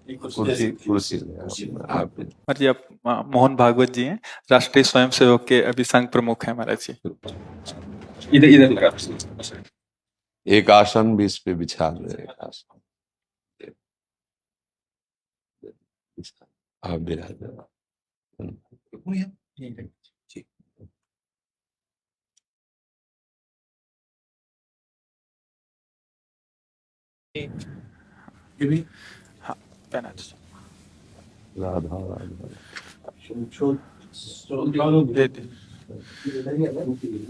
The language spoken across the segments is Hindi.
कुर्सी कुर्सी आप जी आप मोहन भागवत जी हैं, राष्ट्रीय स्वयंसेवक के अभी संघ प्रमुख हैं महाराज जी। इधर इधर लगा। एक आसन भी इस पे बिछा दे। आसन आप बिराज। हाँ पहना दीजिए। राधा राधा दे दे। इधर दीजिए।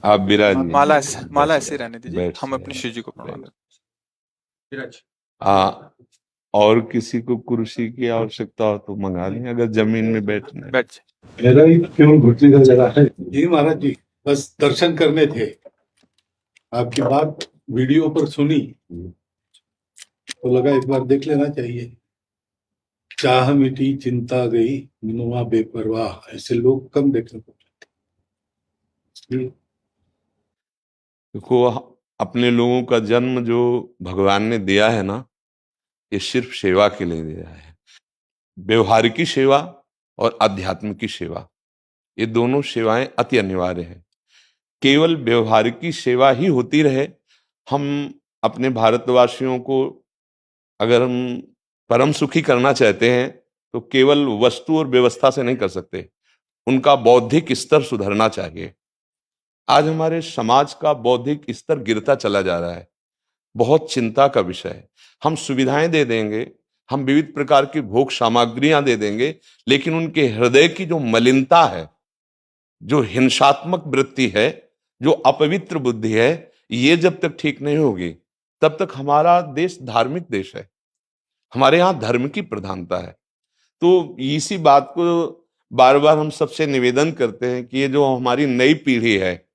आप बिराजिए। माला ऐसे रहने दीजिए, बैठ हम से अपने शिव जी को प्रणाम करें। और किसी को कुर्सी की आवश्यकता हो तो मंगा लें, अगर जमीन में बैठना है। बैठ मेरा ही केवल घुटने का जरा है जी महाराज जी, बस दर्शन करने थे। आपकी बात वीडियो पर सुनी तो लगा एक बार देख लेना चाहिए। चाह मिटी चिंता गई मनुआ बेपरवाह, ऐसे लोग कम देखने को मिलते। देखो, अपने लोगों का जन्म जो भगवान ने दिया है ना, ये सिर्फ सेवा के लिए दिया है। व्यवहारिकी सेवा और आध्यात्म की सेवा, ये दोनों सेवाएं अति अनिवार्य है। केवल व्यवहारिकी सेवा ही होती रहे, हम अपने भारतवासियों को अगर हम परम सुखी करना चाहते हैं तो केवल वस्तु और व्यवस्था से नहीं कर सकते, उनका बौद्धिक स्तर सुधरना चाहिए। आज हमारे समाज का बौद्धिक स्तर गिरता चला जा रहा है, बहुत चिंता का विषय है। हम सुविधाएं दे देंगे, हम विविध प्रकार की भोग सामग्रियां दे देंगे, लेकिन उनके हृदय की जो मलिनता है, जो हिंसात्मक वृत्ति है, जो अपवित्र बुद्धि है, ये जब तक ठीक नहीं होगी तब तक हमारा देश धार्मिक देश है, हमारे यहाँ धर्म की प्रधानता है। तो इसी बात को बार बार हम सबसे निवेदन करते हैं कि ये जो हमारी नई पीढ़ी है,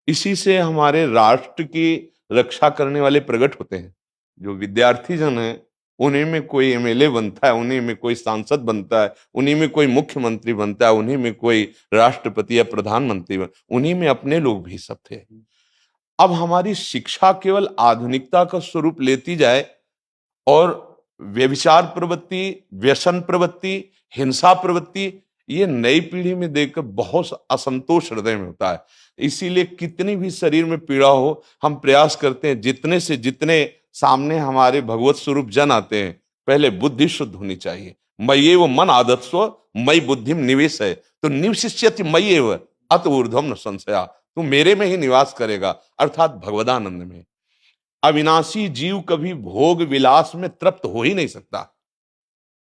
इसी से हमारे राष्ट्र की रक्षा करने वाले प्रकट होते हैं। जो विद्यार्थी जन है, उन्हीं में कोई एमएलए बनता है, उन्हीं में कोई सांसद बनता है, उन्हीं में कोई मुख्यमंत्री बनता है, उन्हीं में कोई राष्ट्रपति या प्रधानमंत्री उन्हीं में अपने लोग भी सब थे। अब हमारी शिक्षा केवल आधुनिकता का स्वरूप लेती जाए और व्यभिचार प्रवृत्ति, व्यसन प्रवृत्ति, हिंसा प्रवृत्ति, ये नई पीढ़ी में देखकर बहुत असंतोष हृदय में होता है। इसीलिए कितनी भी शरीर में पीड़ा हो, हम प्रयास करते हैं जितने से जितने सामने हमारे भगवत स्वरूप जन आते हैं, पहले बुद्धि शुद्ध होनी चाहिए। मय्ये वो मन आदत्स्व मई बुद्धिम निवेश है, तो निवशिष्यति मय्येव अत ऊर्ध्वम न संशया, तू मेरे में ही निवास करेगा, अर्थात भगवदानंद में। अविनाशी जीव कभी भोग विलास में तृप्त हो ही नहीं सकता।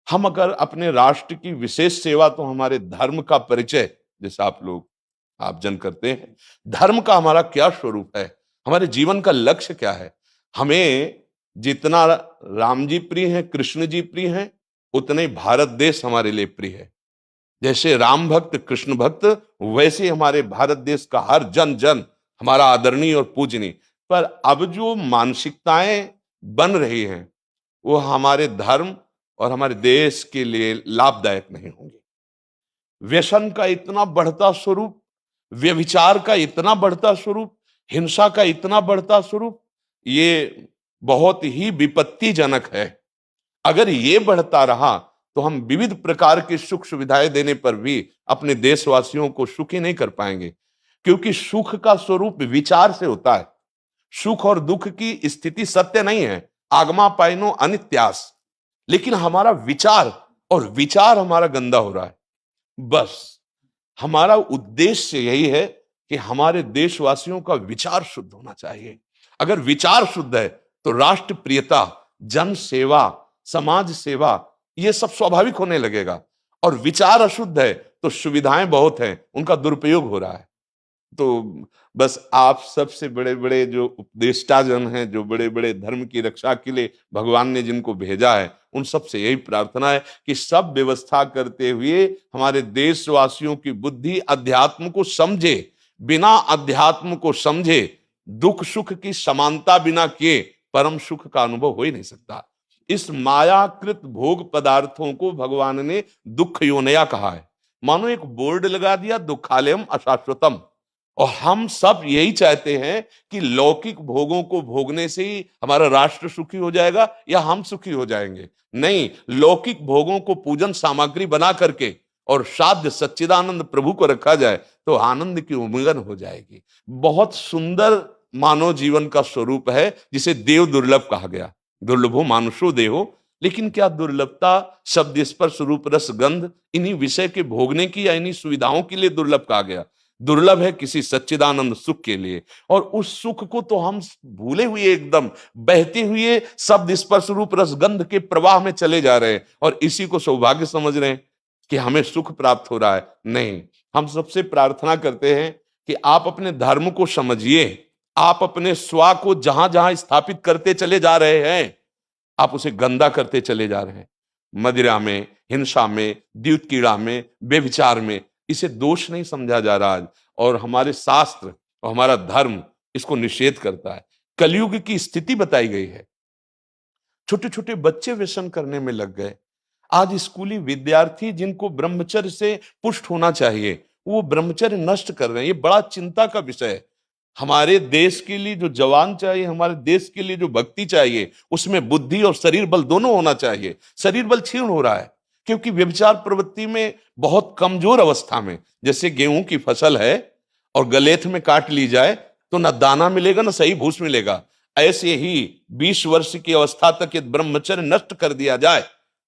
हम अगर अपने राष्ट्र की विशेष सेवा, तो हमारे धर्म का परिचय, जैसे आप जन करते हैं, धर्म का हमारा क्या स्वरूप है, हमारे जीवन का लक्ष्य क्या है। हमें जितना राम जी प्रिय हैं, कृष्ण जी प्रिय हैं, उतने भारत देश हमारे लिए प्रिय है। जैसे राम भक्त कृष्ण भक्त, वैसे हमारे भारत देश का हर जन जन हमारा आदरणीय और पूजनीय। पर अब जो मानसिकताएं बन रही हैं, वो हमारे धर्म और हमारे देश के लिए लाभदायक नहीं होंगी। व्यसन का इतना बढ़ता स्वरूप, व्यभिचार का इतना बढ़ता स्वरूप, हिंसा का इतना बढ़ता स्वरूप, ये बहुत ही विपत्तिजनक है। अगर ये बढ़ता रहा तो हम विविध प्रकार की सुख सुविधाएं देने पर भी अपने देशवासियों को सुखी नहीं कर पाएंगे, क्योंकि सुख का स्वरूप विचार से होता है। सुख और दुख की स्थिति सत्य नहीं है, आगमा पाइनो अनित्यास, लेकिन हमारा विचार, और विचार हमारा गंदा हो रहा है। बस हमारा उद्देश्य यही है कि हमारे देशवासियों का विचार शुद्ध होना चाहिए। अगर विचार शुद्ध है तो राष्ट्र प्रियता, जन सेवा, समाज सेवा, ये सब स्वाभाविक होने लगेगा। और विचार अशुद्ध है तो सुविधाएं बहुत हैं, उनका दुरुपयोग हो रहा है। तो बस आप सबसे बड़े बड़े जो उपदेष्टा जन हैं, जो बड़े बड़े धर्म की रक्षा के लिए भगवान ने जिनको भेजा है, उन सबसे यही प्रार्थना है कि सब व्यवस्था करते हुए हमारे देशवासियों की बुद्धि अध्यात्म को समझे। बिना अध्यात्म को समझे दुख सुख की समानता बिना किए परम सुख का अनुभव हो ही नहीं सकता। इस मायाकृत भोग पदार्थों को भगवान ने दुख योनया कहा है। मानो एक बोर्ड लगा दिया, दुखालयम अशाश्वतम, और हम सब यही चाहते हैं कि लौकिक भोगों को भोगने से ही हमारा राष्ट्र सुखी हो जाएगा या हम सुखी हो जाएंगे। नहीं, लौकिक भोगों को पूजन सामग्री बना करके और साध्य सच्चिदानंद प्रभु को रखा जाए तो आनंद की उमंगन हो जाएगी। बहुत सुंदर मानव जीवन का स्वरूप है जिसे देव दुर्लभ कहा गया। दुर्लभो मानुषो देहो, लेकिन क्या दुर्लभता शब्द स्पर्श रूप रस गंध इन्हीं विषय के भोगने की या इन्हीं सुविधाओं के लिए दुर्लभ कहा गया? दुर्लभ है किसी सच्चिदानंद सुख के लिए। और उस सुख को तो हम भूले हुए एकदम बहते हुए शब्द स्पर्श रूप रस गंध के प्रवाह में चले जा रहे हैं और इसी को सौभाग्य समझ रहे हैं कि हमें सुख प्राप्त हो रहा है। नहीं, हम सबसे प्रार्थना करते हैं कि आप अपने धर्म को समझिए। आप अपने स्वा को जहां जहां स्थापित करते चले जा रहे हैं, आप उसे गंदा करते चले जा रहे हैं। मदिरा में, हिंसा में, द्यूत कीड़ा में, बेविचार में, इसे दोष नहीं समझा जा रहा आज। और हमारे शास्त्र और हमारा धर्म इसको निषेध करता है। कलयुग की स्थिति बताई गई है। छोटे छोटे बच्चे व्यसन करने में लग गए। आज स्कूली विद्यार्थी जिनको ब्रह्मचर्य से पुष्ट होना चाहिए, वो ब्रह्मचर्य नष्ट कर रहे हैं। ये बड़ा चिंता का विषय है। हमारे देश के लिए जो जवान चाहिए, हमारे देश के लिए जो भक्ति चाहिए, उसमें बुद्धि और शरीर बल दोनों होना चाहिए। शरीर बल क्षीण हो रहा है क्योंकि व्यभिचार प्रवृत्ति में बहुत कमजोर अवस्था में, जैसे गेहूं की फसल है और गलेथ में काट ली जाए तो ना दाना मिलेगा ना सही भूस मिलेगा। ऐसे ही 20 वर्ष की अवस्था तक यदि ब्रह्मचर्य नष्ट कर दिया जाए